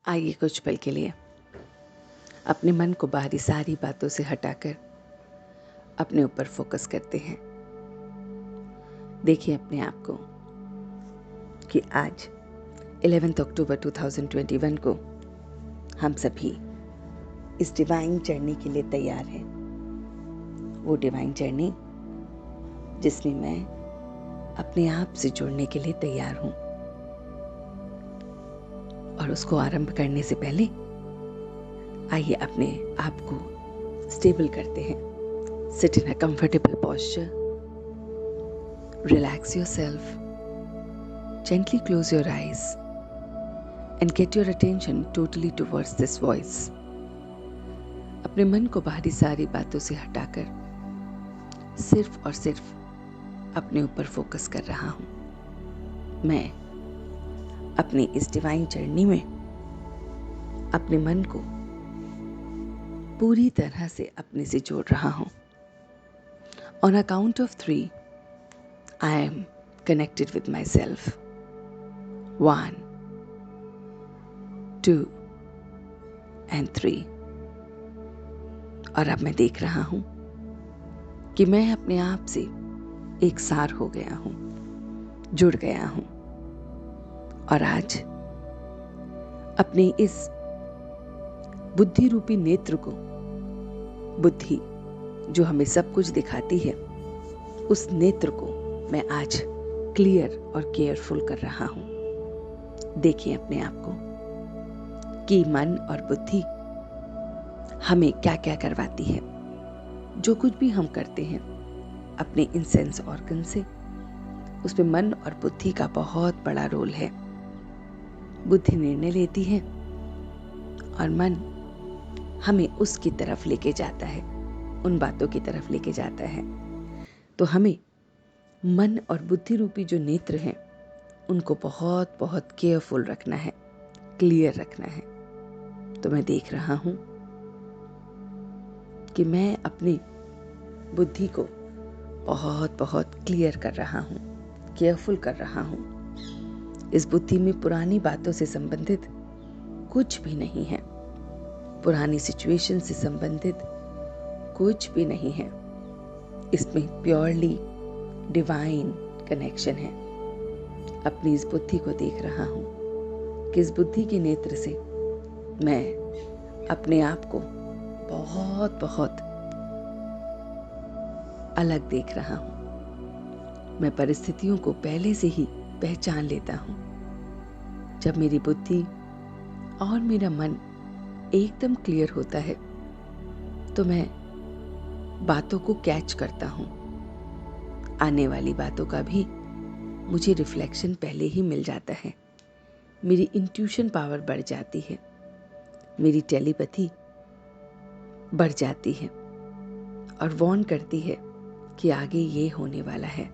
आइए कुछ पल के लिए अपने मन को बाहरी सारी बातों से हटाकर अपने ऊपर फोकस करते हैं। देखिए अपने आप को कि आज 11 अक्टूबर 2021 को हम सभी इस डिवाइन जर्नी के लिए तैयार हैं। वो डिवाइन जर्नी जिसमें मैं अपने आप से जुड़ने के लिए तैयार हूं। और उसको आरंभ करने से पहले आइए अपने आप को स्टेबल करते हैं। Sit in a comfortable posture, relax yourself, gently close your eyes and get your attention totally towards this voice. अपने मन को बाहरी सारी बातों से हटाकर सिर्फ और सिर्फ अपने ऊपर फोकस कर रहा हूं। मैं अपनी इस डिवाइन जर्नी में अपने मन को पूरी तरह से अपने से जोड़ रहा हूं। On a count of 3, I am connected with myself. 1, 2 and 3. और अब मैं देख रहा हूं कि मैं अपने आप से एक सार हो गया हूं, जुड़ गया हूं। और आज अपने इस बुद्धि रूपी नेत्र को, बुद्धि जो हमें सब कुछ दिखाती है, उस नेत्र को मैं आज क्लियर और केयरफुल कर रहा हूं। देखिए अपने आप को कि मन और बुद्धि हमें क्या क्या करवाती है। जो कुछ भी हम करते हैं अपने इन सेंस ऑर्गन से, उसमें मन और बुद्धि का बहुत बड़ा रोल है। बुद्धि निर्णय लेती है और मन हमें उसकी तरफ लेके जाता है, उन बातों की तरफ लेके जाता है। तो हमें मन और बुद्धि रूपी जो नेत्र हैं उनको बहुत बहुत केयरफुल रखना है, क्लियर रखना है। तो मैं देख रहा हूं कि मैं अपनी बुद्धि को बहुत बहुत क्लियर कर रहा हूं, केयरफुल कर रहा हूं। इस बुद्धि में पुरानी बातों से संबंधित कुछ भी नहीं है, पुरानी सिचुएशन से संबंधित कुछ भी नहीं है। इसमें प्योरली डिवाइन कनेक्शन है। अपनी इस बुद्धि को देख रहा हूं कि इस बुद्धि के नेत्र से मैं अपने आप को बहुत बहुत अलग देख रहा हूं। मैं परिस्थितियों को पहले से ही पहचान लेता हूं। जब मेरी बुद्धि और मेरा मन एकदम क्लियर होता है तो मैं बातों को कैच करता हूं। आने वाली बातों का भी मुझे रिफ्लेक्शन पहले ही मिल जाता है। मेरी इंट्यूशन पावर बढ़ जाती है, मेरी टेलीपैथी बढ़ जाती है और वार्न करती है कि आगे ये होने वाला है।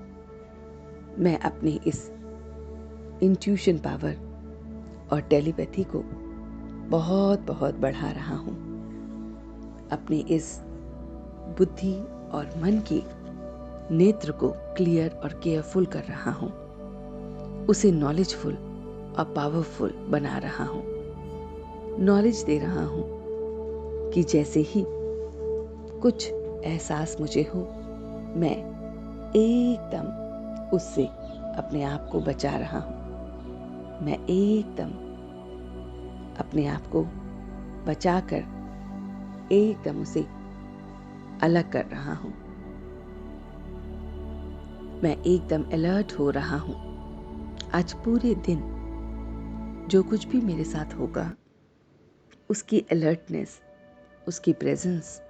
मैं अपनी इस इंट्यूशन पावर और टेलीपैथी को बहुत बहुत बढ़ा रहा हूं। अपनी इस बुद्धि और मन की नेत्र को क्लियर और केयरफुल कर रहा हूं। उसे नॉलेजफुल और पावरफुल बना रहा हूं। नॉलेज दे रहा हूं कि जैसे ही कुछ एहसास मुझे हो, मैं एकदम उससे अपने आप को बचा रहा हूं। मैं एकदम अपने आप को बचाकर एकदम उसे अलग कर रहा हूं। मैं एकदम अलर्ट हो रहा हूं। आज पूरे दिन जो कुछ भी मेरे साथ होगा, उसकी अलर्टनेस, उसकी प्रेजेंस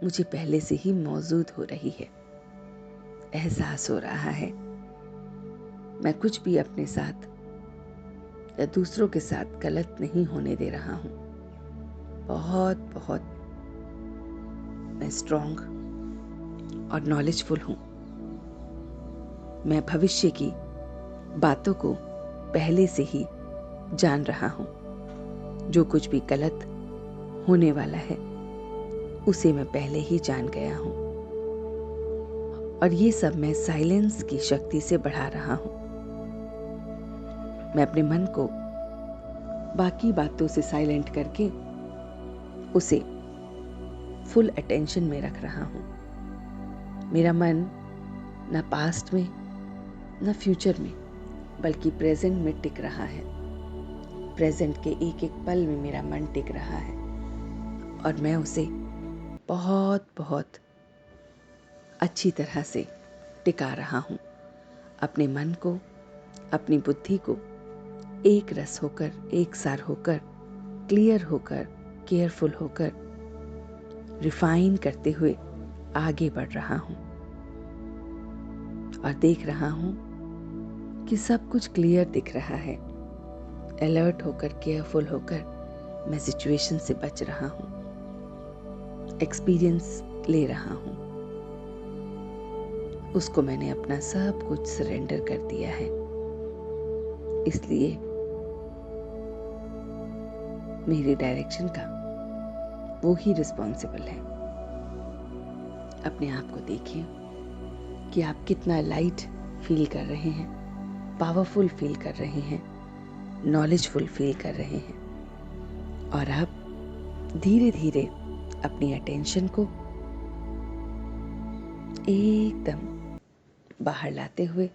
मुझे पहले से ही मौजूद हो रही है, एहसास हो रहा है। मैं कुछ भी अपने साथ या दूसरों के साथ गलत नहीं होने दे रहा हूं। बहुत बहुत मैं स्ट्रांग और नॉलेजफुल हूं। मैं भविष्य की बातों को पहले से ही जान रहा हूं। जो कुछ भी गलत होने वाला है उसे मैं पहले ही जान गया हूं। और ये सब मैं साइलेंस की शक्ति से बढ़ा रहा हूं। मैं अपने मन को बाकी बातों से साइलेंट करके उसे फुल अटेंशन में रख रहा हूँ। मेरा मन न पास्ट में न फ्यूचर में बल्कि प्रेजेंट में टिक रहा है। प्रेजेंट के एक एक पल में मेरा मन टिक रहा है और मैं उसे बहुत बहुत अच्छी तरह से टिका रहा हूँ। अपने मन को, अपनी बुद्धि को एक रस होकर, एक सार होकर, क्लियर होकर, केयरफुल होकर, रिफाइन करते हुए आगे बढ़ रहा हूँ और देख रहा हूँ कि सब कुछ क्लियर दिख रहा है। अलर्ट होकर, केयरफुल होकर मैं सिचुएशन से बच रहा हूँ, एक्सपीरियंस ले रहा हूँ। उसको मैंने अपना सब कुछ सरेंडर कर दिया है। इसलिए मेरी डायरेक्शन का वो ही रिस्पॉन्सिबल है। अपने आप को देखिए कि आप कितना लाइट फील कर रहे हैं, पावरफुल फील कर रहे हैं, नॉलेजफुल फील कर रहे हैं। और आप धीरे धीरे अपनी अटेंशन को एकदम बाहर लाते हुए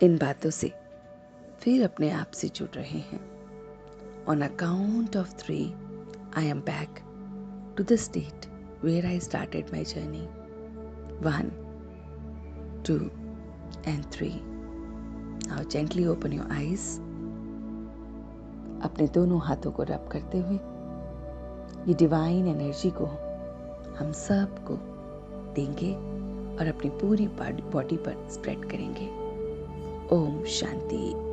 इन बातों से फिर अपने आप से जुड़ रहे हैं। On a count of 3, I am back to the state where I started my journey. 1, 2, and 3. Now gently open your eyes. अपने दोनों हाथों को रब करते हुए ये डिवाइन एनर्जी को हम सब को देंगे और अपनी पूरी बॉडी पर स्प्रेड करेंगे। ओम शांति।